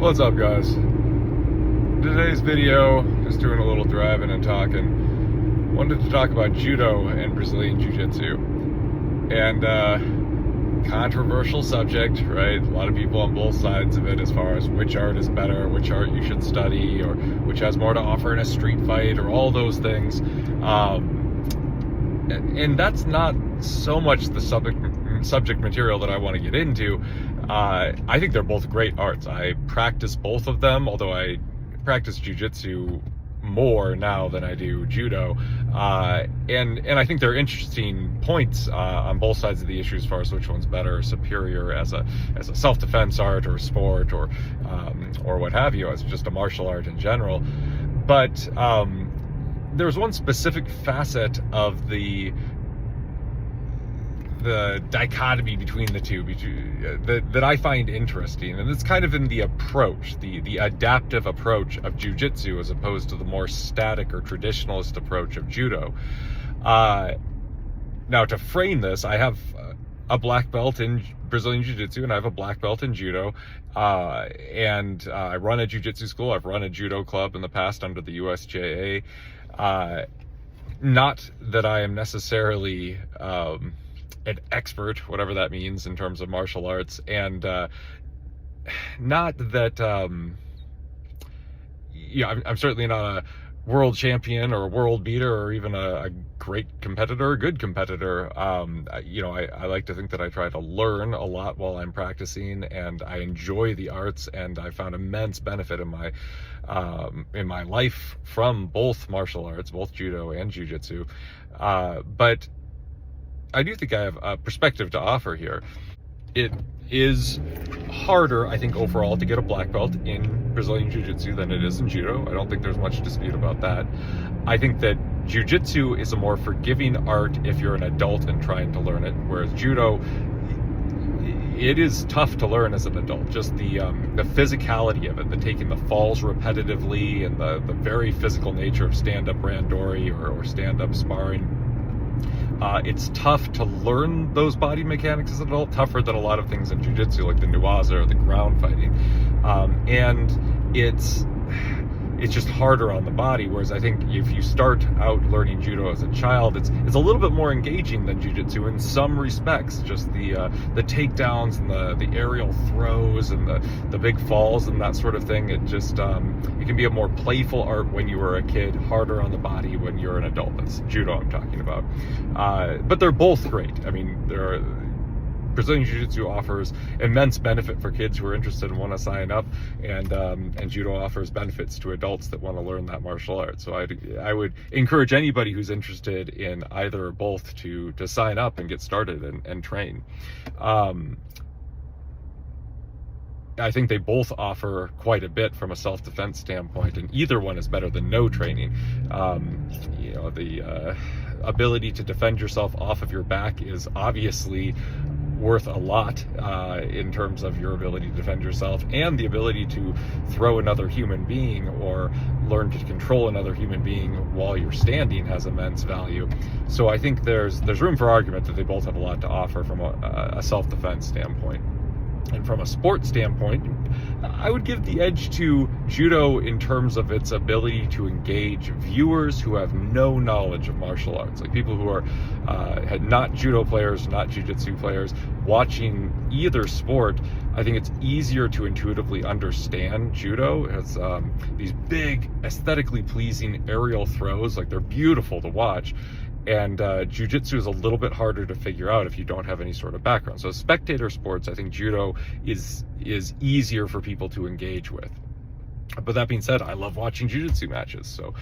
What's up, guys? Today's video, just doing a little driving and talking. Wanted to talk about Judo and Brazilian Jiu-Jitsu. And controversial subject, right? A lot of people on both sides of it as far as which art is better, which art you should study, or which has more to offer in a street fight, or all those things. And that's not so much the subject material that I want to get into. I think they're both great arts. I practice both of them, although I practice jiu-jitsu more now than I do judo. And I think they're interesting points on both sides of the issue as far as which one's better or superior as a self-defense art or sport or what have you, as just a martial art in general. But there's one specific facet of the dichotomy between the two that I find interesting, and it's kind of in the approach, the adaptive approach of jiu-jitsu as opposed to the more static or traditionalist approach of judo. Now, to frame this, I have a black belt in Brazilian Jiu-Jitsu and I have a black belt in judo, and I run a jiu-jitsu school. I've run a judo club in the past under the USJA. Not that I am necessarily an expert, whatever that means, in terms of martial arts, and not that I'm certainly not a world champion or a world beater or even a great competitor, a good competitor. I like to think that I try to learn a lot while I'm practicing, and I enjoy the arts, and I found immense benefit in my life from both martial arts, both judo and jiu-jitsu. But I do think I have a perspective to offer here. It is harder, I think, overall to get a black belt in Brazilian Jiu-Jitsu than it is in Judo. I don't think there's much dispute about that. I think that Jiu-Jitsu is a more forgiving art if you're an adult and trying to learn it, whereas Judo, it is tough to learn as an adult. Just the physicality of it, the taking the falls repetitively, and the very physical nature of stand-up randori or stand-up sparring. It's tough to learn those body mechanics as an adult, tougher than a lot of things in jiu-jitsu, like the nuaza or the ground fighting. And it's just harder on the body, whereas I think if you start out learning judo as a child, it's a little bit more engaging than jiu-jitsu in some respects. Just the takedowns and the aerial throws and the big falls and that sort of thing. It just it can be a more playful art when you were a kid, harder on the body when you're an adult. That's judo I'm talking about. But they're both great. I mean, Brazilian Jiu-Jitsu offers immense benefit for kids who are interested and want to sign up, and Judo offers benefits to adults that want to learn that martial art. So I would encourage anybody who's interested in either or both to sign up and get started and train. I think they both offer quite a bit from a self-defense standpoint, and either one is better than no training. The ability to defend yourself off of your back is obviously worth a lot in terms of your ability to defend yourself, and the ability to throw another human being or learn to control another human being while you're standing has immense value. So I think there's room for argument that they both have a lot to offer from a self-defense standpoint. And from a sports standpoint, I would give the edge to Judo in terms of its ability to engage viewers who have no knowledge of martial arts, like people who are not Judo players, not Jiu-Jitsu players, watching either sport. I think it's easier to intuitively understand Judo. It has these big, aesthetically pleasing aerial throws, like they're beautiful to watch. And Jiu-Jitsu is a little bit harder to figure out if you don't have any sort of background. So spectator sports, I think Judo is easier for people to engage with. But that being said, I love watching Jiu-Jitsu matches. So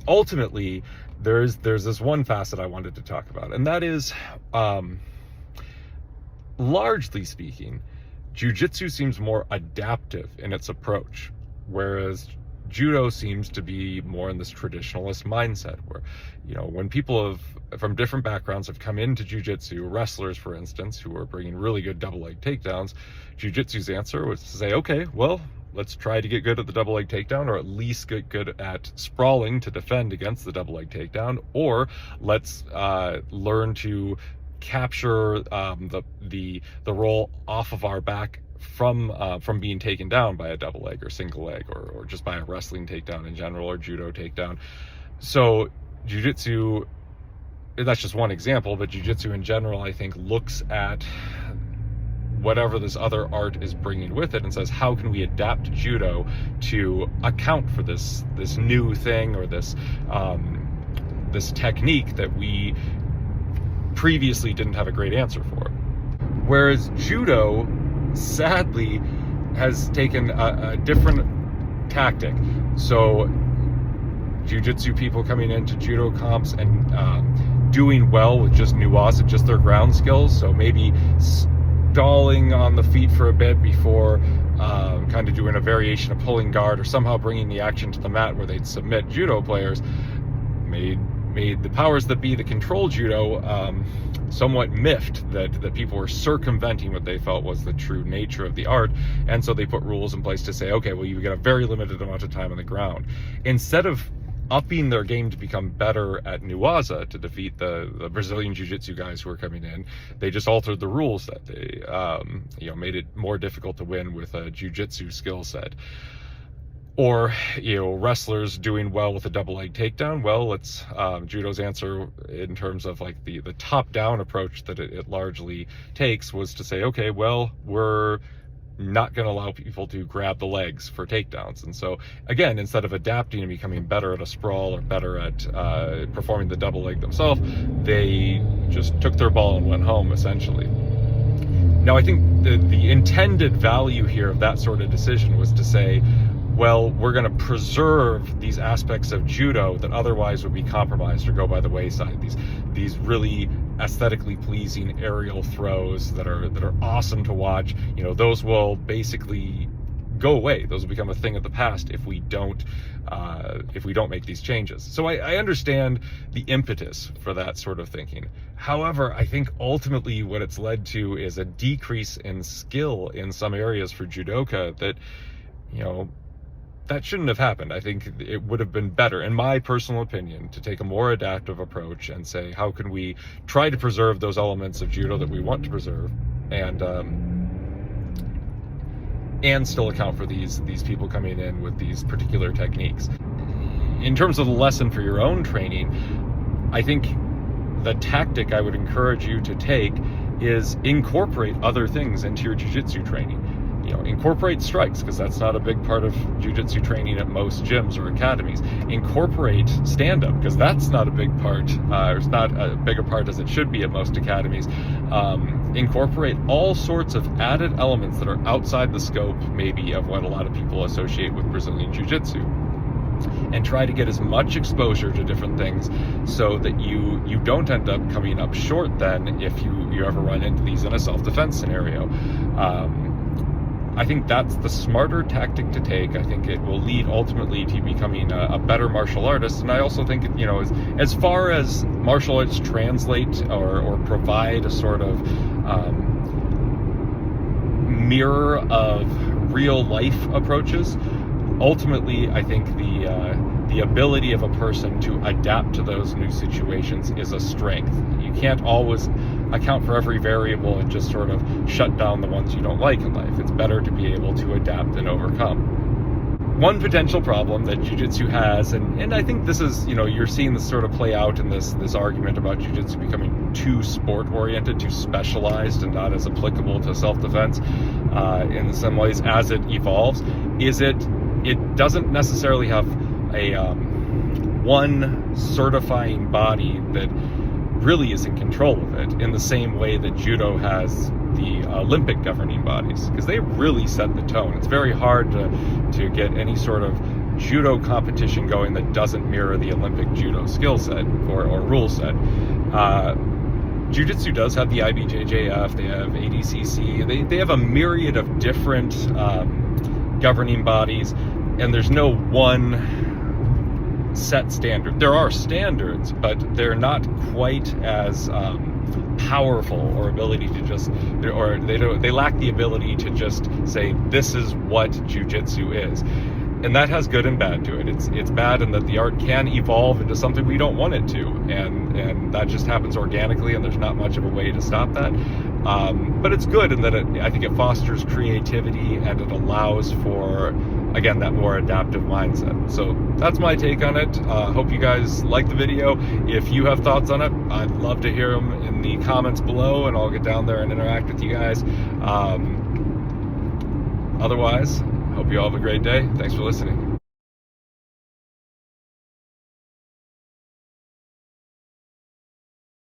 ultimately, there's this one facet I wanted to talk about, and that is, largely speaking, Jiu-Jitsu seems more adaptive in its approach, whereas Judo seems to be more in this traditionalist mindset where, when people from different backgrounds have come into Jiu-Jitsu, wrestlers, for instance, who are bringing really good double leg takedowns, Jiu-Jitsu's answer was to say, okay, well, let's try to get good at the double leg takedown, or at least get good at sprawling to defend against the double leg takedown, or let's learn to capture the roll off of our back from being taken down by a double leg or single leg, or just by a wrestling takedown in general, or judo takedown. So jiu-jitsu, that's just one example, but jiu-jitsu in general, I think, looks at whatever this other art is bringing with it and says, how can we adapt judo to account for this new thing, or this technique that we previously didn't have a great answer for. Whereas judo, sadly, has taken a different tactic. So jiu-jitsu people coming into judo comps and doing well with just nuwaza, just their ground skills, so maybe stalling on the feet for a bit before kind of doing a variation of pulling guard, or somehow bringing the action to the mat where they'd submit judo players, made the powers that be, the control judo, somewhat miffed that people were circumventing what they felt was the true nature of the art. And so they put rules in place to say, okay, well, you get a very limited amount of time on the ground. Instead of upping their game to become better at nuwaza to defeat the Brazilian jiu-jitsu guys who were coming in, they just altered the rules. That they made it more difficult to win with a jiu-jitsu skill set. Or, wrestlers doing well with a double leg takedown. Well, it's judo's answer in terms of like the top-down approach that it largely takes was to say, okay, well, we're not going to allow people to grab the legs for takedowns. And so, again, instead of adapting and becoming better at a sprawl or better at performing the double leg themselves, they just took their ball and went home, essentially. Now, I think the intended value here of that sort of decision was to say, well, we're going to preserve these aspects of judo that otherwise would be compromised or go by the wayside. These really aesthetically pleasing aerial throws that are awesome to watch. Those will basically go away. Those will become a thing of the past if we don't make these changes. So I understand the impetus for that sort of thinking. However, I think ultimately what it's led to is a decrease in skill in some areas for judoka that shouldn't have happened. I think it would have been better, in my personal opinion, to take a more adaptive approach and say, how can we try to preserve those elements of judo that we want to preserve, and still account for these people coming in with these particular techniques. In terms of the lesson for your own training, I think the tactic I would encourage you to take is incorporate other things into your jiu-jitsu training. Incorporate strikes, because that's not a big part of jiu-jitsu training at most gyms or academies. Incorporate stand-up, because that's not a big part, or it's not as big a part as it should be at most academies. Incorporate all sorts of added elements that are outside the scope, maybe, of what a lot of people associate with Brazilian jiu-jitsu. And try to get as much exposure to different things so that you don't end up coming up short then if you ever run into these in a self-defense scenario. I think that's the smarter tactic to take. I think it will lead ultimately to becoming a better martial artist. And I also think, as far as martial arts translate or provide a sort of mirror of real life approaches, ultimately, I think the ability of a person to adapt to those new situations is a strength. You can't always account for every variable and just sort of shut down the ones you don't like in life. It's better to be able to adapt and overcome. One potential problem that jiu-jitsu has, and I think this is, you're seeing this sort of play out in this argument about jiu-jitsu becoming too sport-oriented, too specialized, and not as applicable to self-defense in some ways as it evolves, is it doesn't necessarily have a one certifying body that really is in control of it in the same way that judo has the Olympic governing bodies, because they really set the tone. It's very hard to get any sort of judo competition going that doesn't mirror the Olympic judo skill set or rule set. Jiu-jitsu does have the IBJJF, they have ADCC, they have a myriad of different governing bodies, and there's no one set standard. There are standards, but they're not quite as powerful or ability to just, or they lack the ability to just say this is what jiu-jitsu is. And that has good and bad to it. It's bad in that the art can evolve into something we don't want it to, and that just happens organically, and there's not much of a way to stop that. But it's good in that I think it fosters creativity and it allows for, again, that more adaptive mindset. So that's my take on it. Hope you guys like the video. If you have thoughts on it, I'd love to hear them in the comments below, and I'll get down there and interact with you guys. Otherwise, hope you all have a great day. Thanks for listening.